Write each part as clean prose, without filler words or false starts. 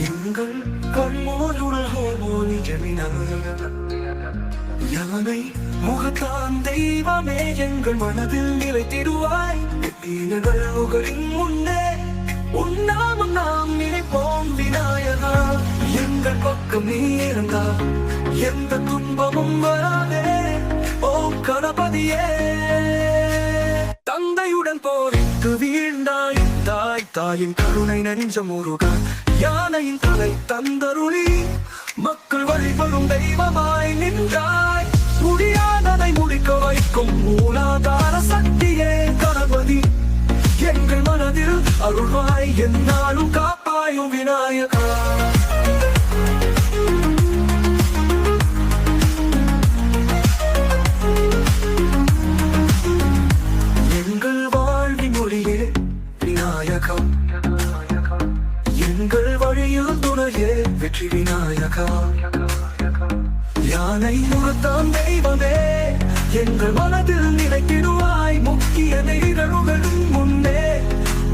எங்கள் கண்மோதுடல் ஹோமோனி யானை முகத்தான் தெய்வமே எங்கள் மனதில் நிலைத்திடுவாய் உகளின் முன்னே உன்னாமம் நாம் நினைப்போம் விநாயகா எங்கள் பக்கம் நீ இருந்தா எந்த துன்பமும் வராதே ஓ கணபதியே தந்தையுடன் போரிட்டு வீழ்ந்தாய் தாயின் கருணை நெஞ்ச முருகா யானையின் தலை தந்தருளி மக்கள் வழிபடும் தெய்வமாய் நின்றாய் முடியாததை முடிக்க வைக்கும் மூலாதார சக்தியே கணபதி எங்கள் மனதில் அருள்வாய் என்னாலும் காப்பாயும் விநாயகா எங்கள் வாழ்வின் மொழியே விநாயகா எங்கள் வழியில் துணையே வெற்றி விநாயகா யானை முகத்தான் தெய்வமே எங்கள் மனதில் நினைத்திடுவாய் முக்கிய நிகழ்வுகளின் முன்னே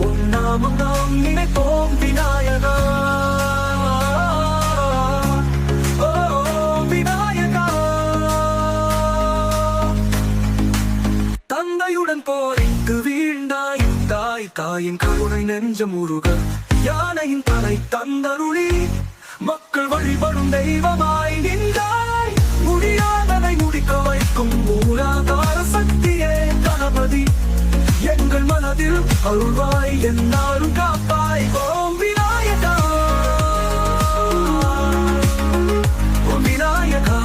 உன்னாமம் நாம் நினைப்போம் விநாயகா ஓ விநாயகா தந்தையுடன் போரிட்டு வீழ்ந்தாய் தாயின் கருணை நெஞ்ச முருக யானையின் தலை தந்தருளி மக்கள் வழிபடும் தெய்வமாய் நின்றாய் முடியாததை முடிக்க வைக்கும் மூலாதார சக்தியே கணபதி எங்கள் மனதில் அருள்வாய் என்னாலும் காப்பாய் ஓம் விநாயகா ஓம் விநாயகா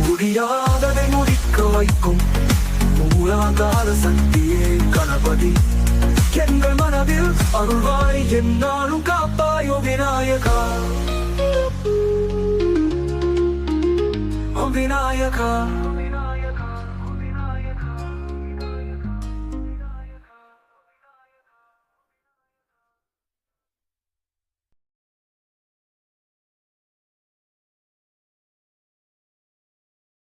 முடியாததை முடிக்க வைக்கும் மூலாதார சக்தியே கணபதி எங்கள் மனதில் அருள்வாய் என்னாலும் காப்பாயோ விநாயகா ஓ விநாயகா